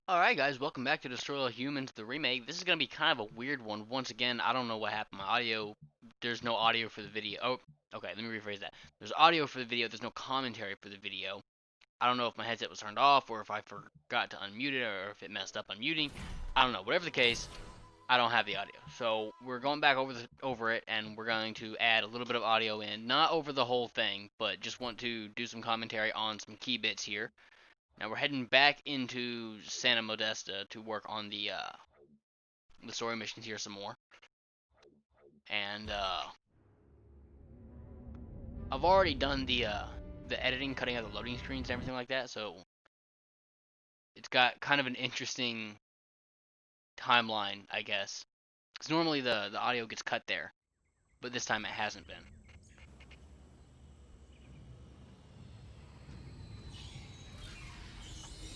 Alright guys, welcome back to Destroy All Humans, the remake. This is going to be kind of a weird one. Once again, I don't know what happened. My audio, there's no audio for the video. Oh, okay, let me rephrase that. There's audio for the video, there's no commentary for the video. I don't know if my headset was turned off, or if I forgot to unmute it, or if it messed up unmuting. I don't know. Whatever the case, I don't have the audio. So we're going back over it, and we're going to add a little bit of audio in. Not over the whole thing, but just want to do some commentary on some key bits here. Now we're heading back into Santa Modesta to work on the story missions here some more. And I've already done the editing, cutting out the loading screens and everything like that, so it's got kind of an interesting timeline, I guess. Because normally the audio gets cut there, but this time it hasn't been.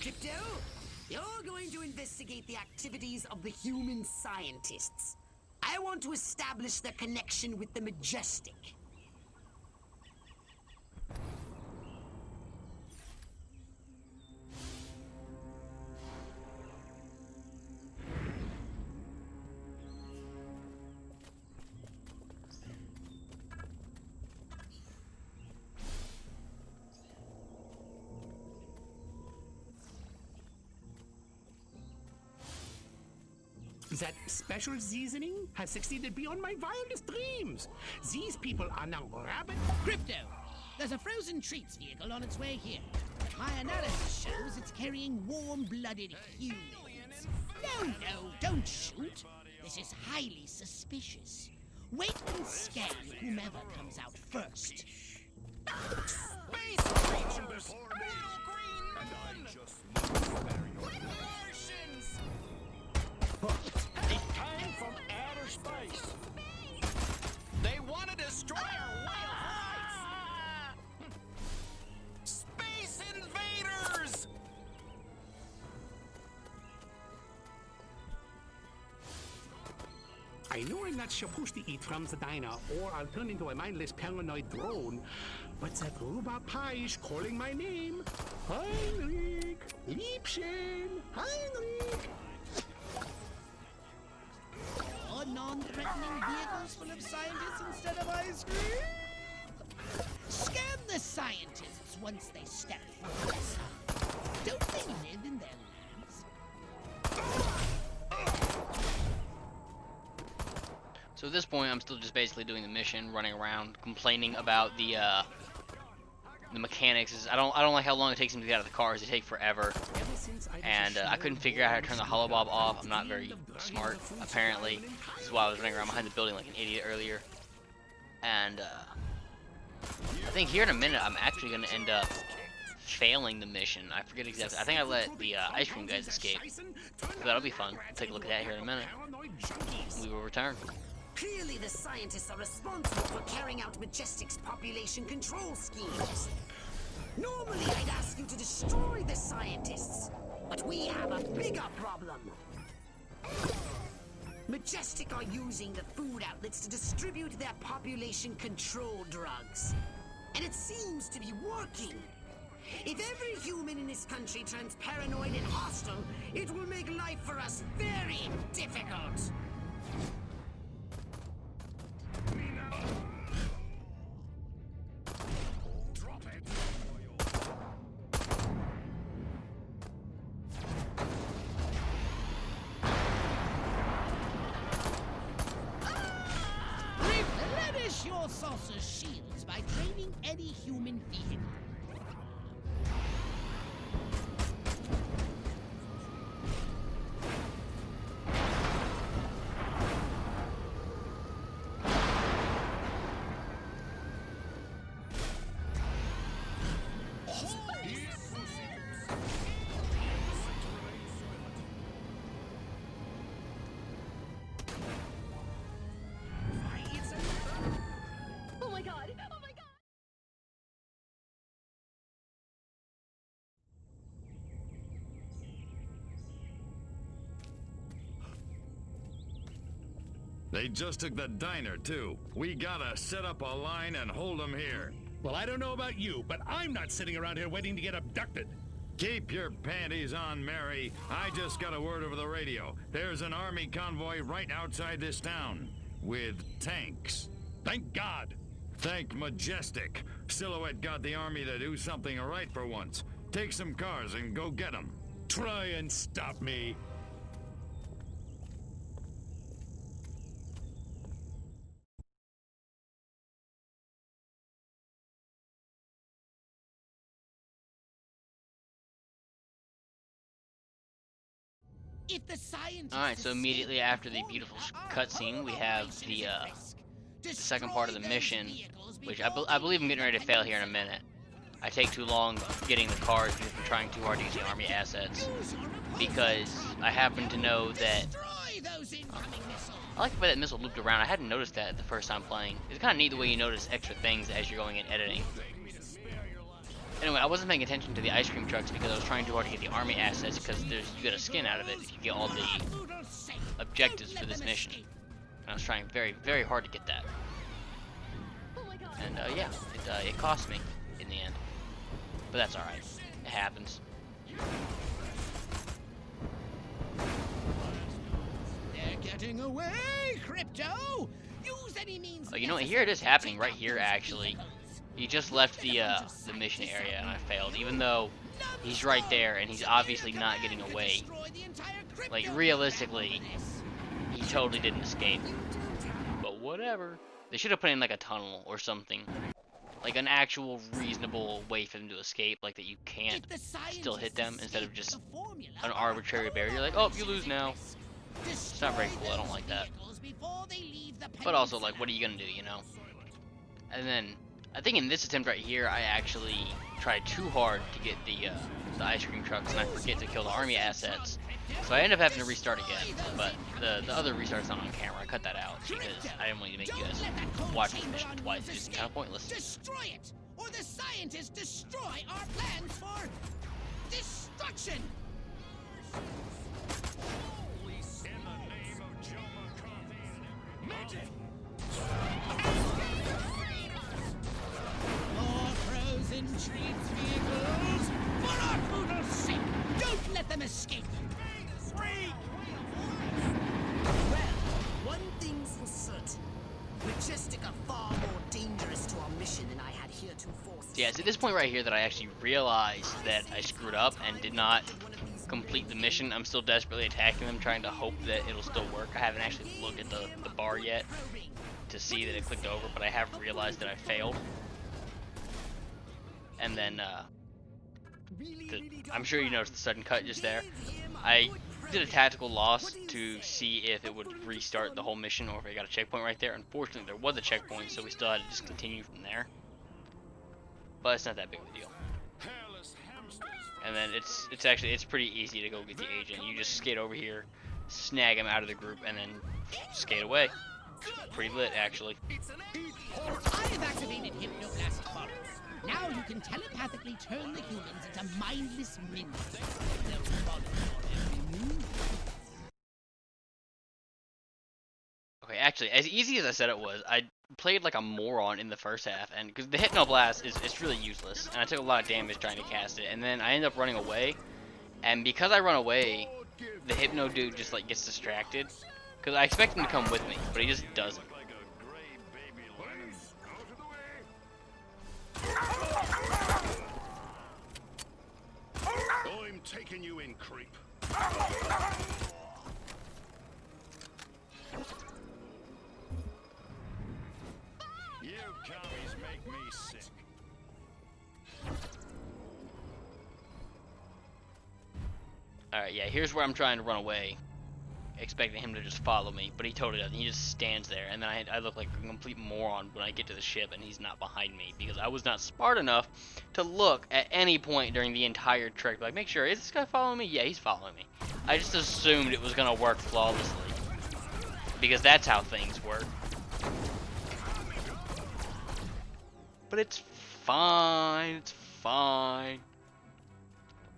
Crypto, you're going to investigate the activities of the human scientists. I want to establish their connection with the Majestic. That special seasoning has succeeded beyond my wildest dreams. These people are now rabid. Crypto! There's a frozen treats vehicle on its way here. My analysis shows it's carrying warm-blooded humans. No, don't shoot. This is highly suspicious. Wait and scan whomever comes out first. Space creatures! Little green men! Little Martians! It came from outer space. They want to destroy our way of life. Space invaders! I know I'm not supposed to eat from the diner, or I'll turn into a mindless paranoid drone, but that rhubarb pie is calling my name. Heinrich! Liebchen! Heinrich! Or non-threatening vehicles full of scientists instead of ice cream? Scan the scientists once they step forward. Don't they live in their labs? So at this point, I'm still just basically doing the mission, running around, complaining about the mechanics. I don't like how long it takes them to get out of the cars. They take forever. And I couldn't figure out how to turn the holobob off. I'm not very smart, apparently. This is why I was running around behind the building like an idiot earlier. And I think here in a minute, I'm actually going to end up failing the mission. I forget exactly. I think I let the ice cream guys escape. So that'll be fun. We'll take a look at that here in a minute. We will return. Clearly, the scientists are responsible for carrying out Majestic's population control schemes. Normally, I'd ask you to destroy the scientists, but we have a bigger problem. Majestic are using the food outlets to distribute their population control drugs. And it seems to be working. If every human in this country turns paranoid and hostile, it will make life for us very difficult. Drop it! Replenish your saucer shields by draining any human vehicle. Oh my god! Oh my god! They just took the diner, too. We gotta set up a line and hold them here. Well, I don't know about you, but I'm not sitting around here waiting to get abducted. Keep your panties on, Mary. I just got a word over the radio. There's an army convoy right outside this town. With tanks. Thank God. Thank Majestic. Silhouette got the army to do something right for once. Take some cars and go get them. Try and stop me. If the scientists Alright, so immediately escape after the before beautiful our cutscene, we have operation the is at risk. second part of the Destroy those mission, vehicles which before I they believe I'm leave getting ready to the fail here in a peninsula. minute. I take too long getting the cars because I'm trying too hard to use the army assets. Use your repulsor Because I happen to know that Destroy those incoming missiles. I like the way that missile looped around. I hadn't noticed that the first time playing. It's kind of neat the way you notice extra things as you're going and editing. Anyway, I wasn't paying attention to the ice cream trucks because I was trying too hard to get the army assets because you get a skin out of it if you get all the objectives for this mission. And I was trying very, very hard to get that. Oh my god. And yeah, it cost me in the end. But that's alright. It happens. They're getting away, Crypto. Use any means. Oh, you know what? Here it is happening right here, actually. He just left the mission area and I failed, even though he's right there and he's obviously not getting away. Like, realistically, he totally didn't escape. But whatever. They should have put in like a tunnel or something. Like an actual reasonable way for them to escape, like that you can't still hit them instead of just an arbitrary barrier. Like, oh, you lose now. It's not very cool, I don't like that. But also, like, what are you gonna do, you know? And then, I think in this attempt right here, I actually tried too hard to get the ice cream trucks, and I forget to kill the army assets. So I end up having to restart again, but the other restart's not on camera. I cut that out because I didn't want to make you guys watch this mission twice. It's just kind of pointless. Destroy it, or the scientists destroy our plans for destruction. In the name of Joe McCarthy. Magic! More frozen treats vehicles, for our poodle's sake. Don't let them escape. Well, one thing's for certain. Majestic are far more dangerous to our mission than I had heretofore. Yeah, it's at this point right here that I actually realized that I screwed up and did not complete the mission. I'm still desperately attacking them, trying to hope that it'll still work. I haven't actually looked at the bar yet to see that it clicked over, but I have realized that I failed. And then, I'm sure you noticed the sudden cut just there. I did a tactical loss to see if it would restart the whole mission or if I got a checkpoint right there. Unfortunately, there was a checkpoint, so we still had to just continue from there. But it's not that big of a deal. And then it's pretty easy to go get the agent. You just skate over here, snag him out of the group, and then skate away. Pretty lit, actually. I have activated Hypnoblast Bottles. Now you can telepathically turn the humans into mindless minions. They'll follow your every move. Okay, actually, as easy as I said it was, I played like a moron in the first half, and because the Hypnoblast it's really useless, and I took a lot of damage trying to cast it, and then I end up running away, and because I run away, the Hypno dude just like gets distracted, because I expect him to come with me, but he just doesn't. I'm taking you in, creep. You commies make me sick. Alright, yeah, here's where I'm trying to run away, expecting him to just follow me, but he totally doesn't. He just stands there, and then I look like a complete moron when I get to the ship and he's not behind me, because I was not smart enough to look at any point during the entire trek. Like, make sure, is this guy following me? Yeah, he's following me. I just assumed it was going to work flawlessly, because that's how things work. But it's fine, it's fine.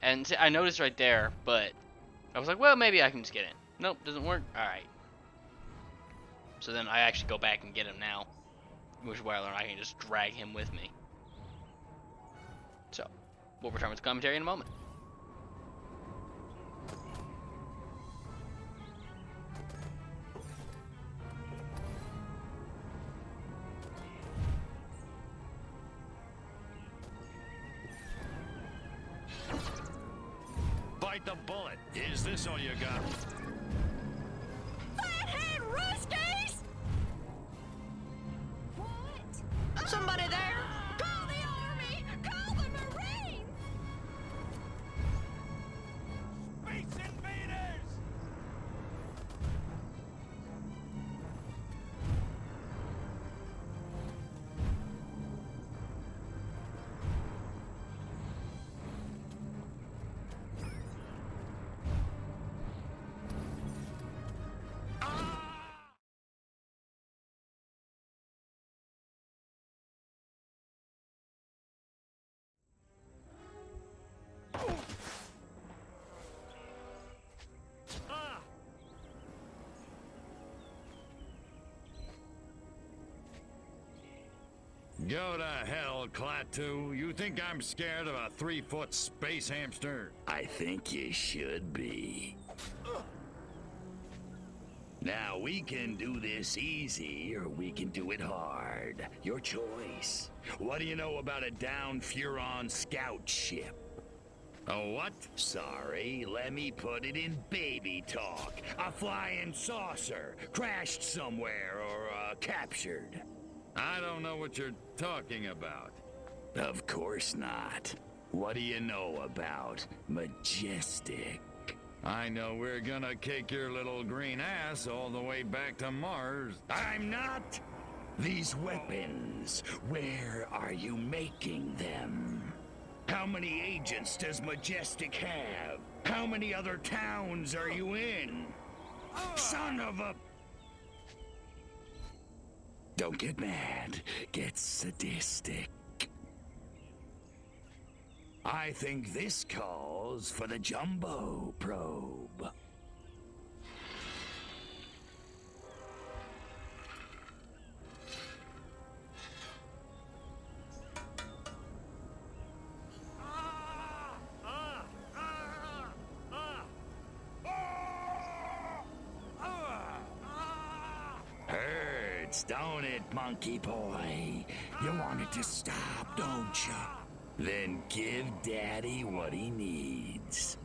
And see, I noticed right there, but I was like, well, maybe I can just get in. Nope, doesn't work. Alright. So then I actually go back and get him now. Which is where I learned I can just drag him with me. So, we'll return with commentary in a moment. bite the bullet. Is this all you got? Fathead Rooskies! What? Somebody there? Call the army! Call the Marines! Space invaders! Go to hell, Klaatu. You think I'm scared of a 3-foot space hamster? I think you should be. Now, we can do this easy, or we can do it hard. Your choice. What do you know about a downed Furon scout ship? A what? Sorry, let me put it in baby talk. A flying saucer, crashed somewhere, or captured. I don't know what you're talking about. Of course not. What do you know about Majestic? I know we're gonna kick your little green ass all the way back to Mars. I'm not! These weapons, where are you making them? How many agents does Majestic have? How many other towns are you in? Son of a... Don't get mad. Get sadistic. I think this calls for the Jumbo Probe. Hurts, don't it, monkey boy? You want it to stop, don't you? Then give Daddy what he needs.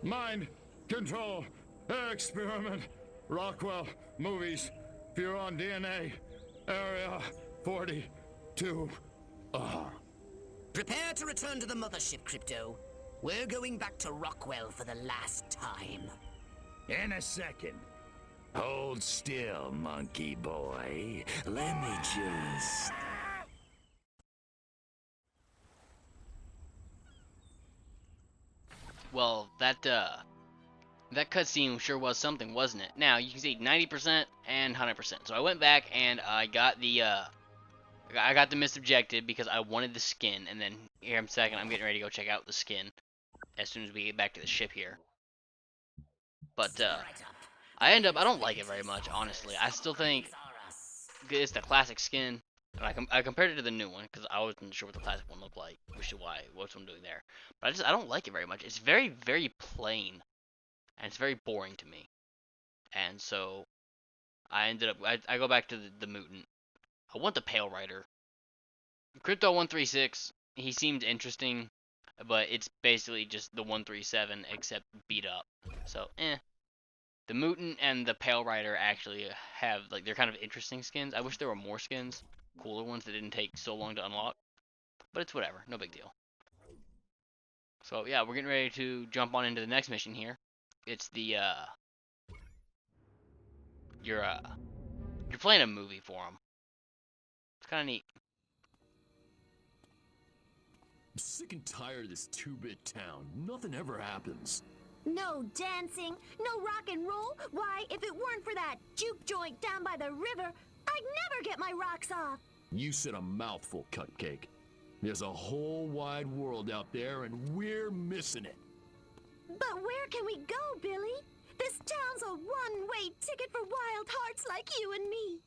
Mind control experiment. Rockwell movies. Furon DNA. Area 42. Prepare to return to the mothership, Crypto. We're going back to Rockwell for the last time. In a second. Hold still, monkey boy. Let me just... Well, that cutscene sure was something, wasn't it? Now, you can see 90% and 100%. So I went back and I got the missed objective because I wanted the skin, and then here in a second I'm getting ready to go check out the skin as soon as we get back to the ship here. But I don't like it very much, honestly. I still think it's the classic skin. And I compared it to the new one because I wasn't sure what the classic one looked like, which is why what's I'm doing there. But I don't like it very much. It's very, very plain, and it's very boring to me. And so I ended up I go back to the mutant. I want the Pale Rider. Crypto 136. He seemed interesting, but it's basically just the 137 except beat up. So The mutant and the Pale Rider actually have, like, they're kind of interesting skins. I wish there were more skins, cooler ones that didn't take so long to unlock. But it's whatever, no big deal. So yeah, we're getting ready to jump on into the next mission here. It's the you're playing a movie for them. It's kind of neat. I'm sick and tired of this 2-bit town. Nothing ever happens. No dancing, no rock and roll. Why, if it weren't for that juke joint down by the river, I'd never get my rocks off. You said a mouthful, Cupcake. There's a whole wide world out there, and we're missing it. But where can we go, Billy? This town's a one-way ticket for wild hearts like you and me.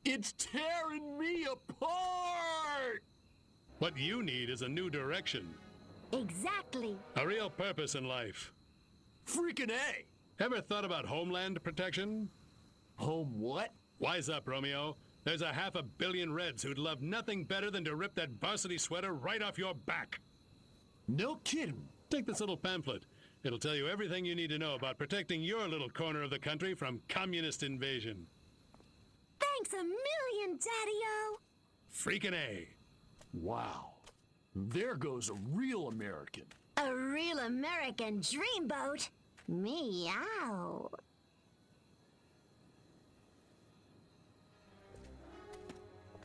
It's tearing me apart! What you need is a new direction, Exactly. a real purpose in life. Freaking A! Ever thought about homeland protection? Home what? Wise up, Romeo. There's a 500 million Reds who'd love nothing better than to rip that varsity sweater right off your back. No kidding. Take this little pamphlet. It'll tell you everything you need to know about protecting your little corner of the country from communist invasion. Thanks a million, Daddy-O. Freaking A. Wow. There goes a real American. A real American dreamboat. Meow.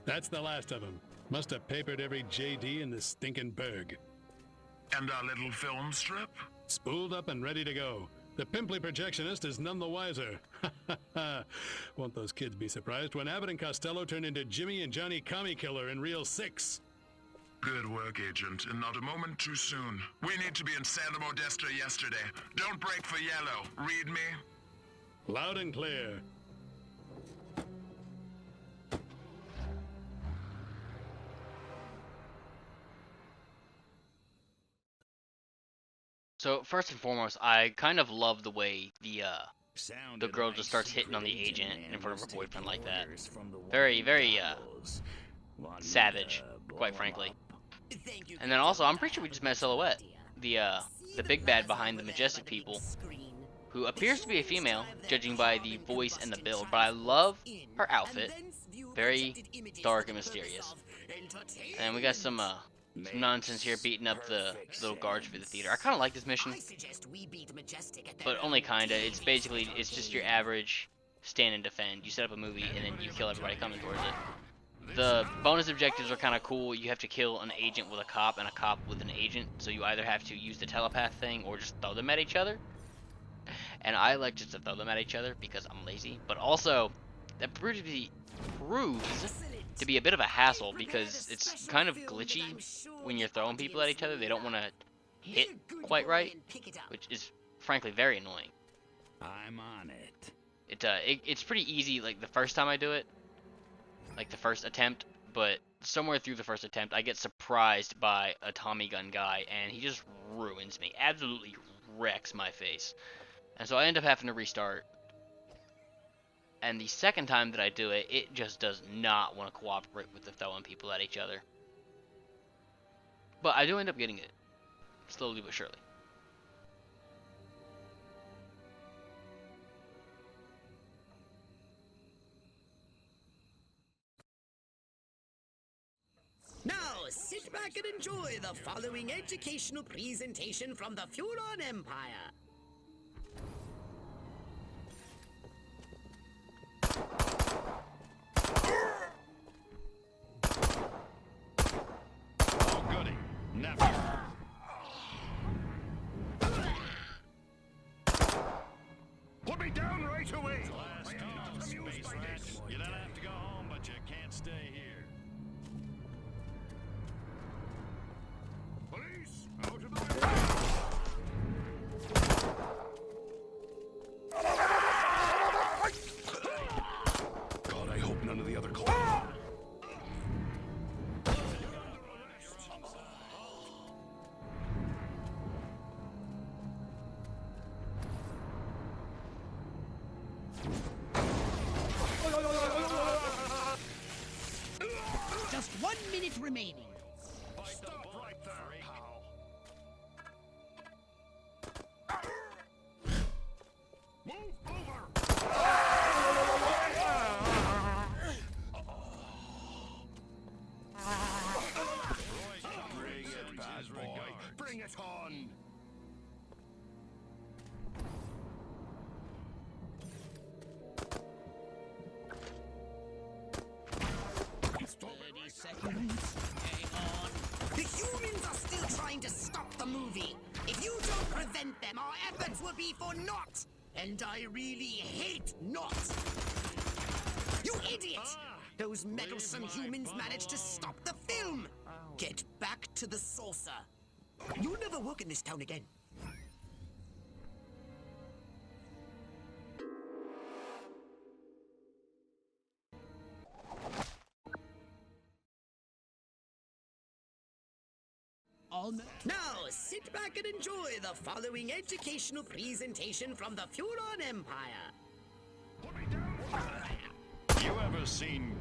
That's the last of them. Must have papered every JD in this stinking burg. And our little film strip? Spooled up and ready to go. The pimply projectionist is none the wiser. Won't those kids be surprised when Abbott and Costello turn into Jimmy and Johnny Commie Killer in Reel 6? Good work, Agent, and not a moment too soon. We need to be in Santa Modesta yesterday. Don't break for yellow. Read me? Loud and clear. So first and foremost, I kind of love the way the girl just starts hitting on the agent in front of her boyfriend like that. Very, very savage, quite frankly. And then also, I'm pretty sure we just met a Silhouette, the big bad behind the Majestic people, who appears to be a female, judging by the voice and the build. But I love her outfit, very dark and mysterious. And we got some nonsense here beating up the little guards for the theater. I kind of like this mission, but only kinda. It's basically, it's just your average stand and defend. You set up a movie and then you kill everybody coming towards it. The bonus objectives are kind of cool. You have to kill an agent with a cop and a cop with an agent, so you either have to use the telepath thing or just throw them at each other. And I like just to throw them at each other because I'm lazy, but also that proves to be a bit of a hassle because it's kind of glitchy when you're throwing people at each other. They don't want to hit quite right, which is frankly very annoying. I'm on it. It's pretty easy like the first time I do it, like the first attempt, but somewhere through the first attempt I get surprised by a Tommy gun guy and he just ruins me, absolutely wrecks my face, and so I end up having to restart. And the second time that I do it, it just does not want to cooperate with the throwing people at each other. But I do end up getting it, slowly but surely. Now, sit back and enjoy the following educational presentation from the Furon Empire. Oh, goody. Never. Put me down right away. Last call, Space Rat. You don't have to go home, but you can't stay here. Police, out of the way. God, I hope none of the other calls. Just 1 minute remaining. Stop right there, pal. Move over. Bring it, bad boy. Bring it on. Stop it 30 seconds. Hang on. The humans are still trying to stop the movie. If you don't prevent them, our efforts will be for naught. And I really hate naught. You idiot! Those meddlesome humans managed to stop the film. Get back to the saucer. You'll never work in this town again. Now, sit back and enjoy the following educational presentation from the Furon Empire. You ever ever seen...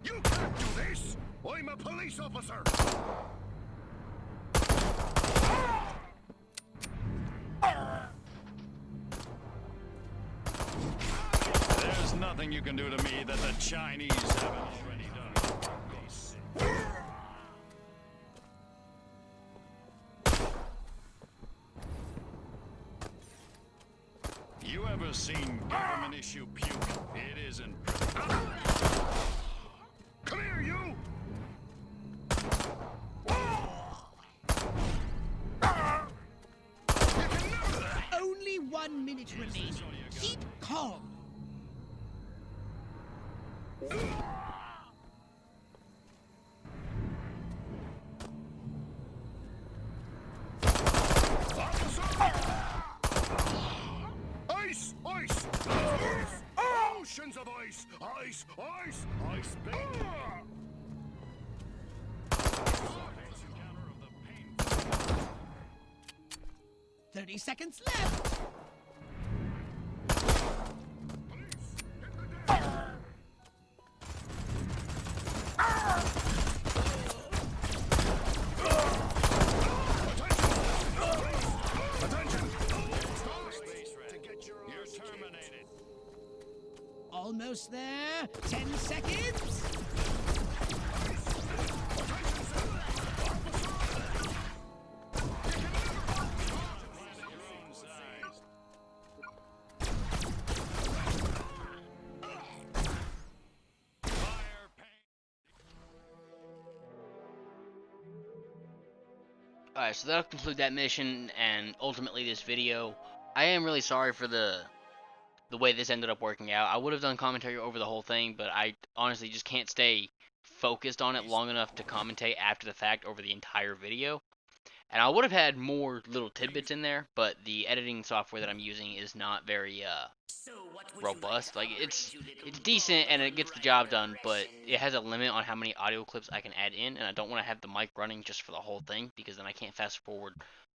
You can't do this! I'm a police officer! There's nothing you can do to me that the Chinese haven't already done. You ever seen government issue puke? It isn't pretty. Come here, you! Only 1 minute remaining. Keep calm. Ice! Ice! Oceans of ice! Ice! Ice! Ice! Baby! 30 seconds left. Attention! You're terminated. Almost there. 10 seconds. Alright, so that'll conclude that mission and ultimately this video. I am really sorry for the way this ended up working out. I would have done commentary over the whole thing, but I honestly just can't stay focused on it long enough to commentate after the fact over the entire video. And I would have had more little tidbits in there, but the editing software that I'm using is not very robust. Like it's decent and it gets the job done, but it has a limit on how many audio clips I can add in, and I don't want to have the mic running just for the whole thing because then I can't fast forward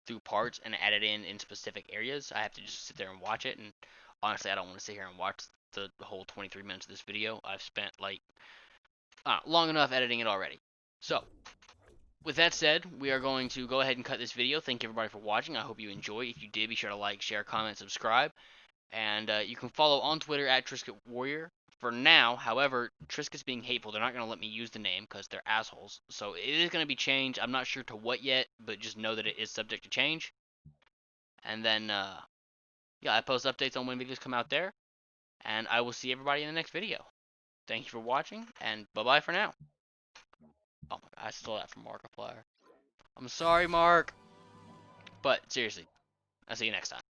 through parts and add it in specific areas. I have to just sit there and watch it, and honestly, I don't want to sit here and watch the whole 23 minutes of this video. I've spent like long enough editing it already. So, with that said, we are going to go ahead and cut this video. Thank you everybody for watching. I hope you enjoy. If you did, be sure to like, share, comment, subscribe. And you can follow on Twitter at Trisket Warrior. For now, however, Trisket's being hateful. They're not going to let me use the name because they're assholes. So it is going to be changed. I'm not sure to what yet, but just know that it is subject to change. And then, yeah, I post updates on when videos come out there. And I will see everybody in the next video. Thank you for watching, and bye-bye for now. Oh my god, I stole that from Markiplier. I'm sorry, Mark. But seriously, I'll see you next time.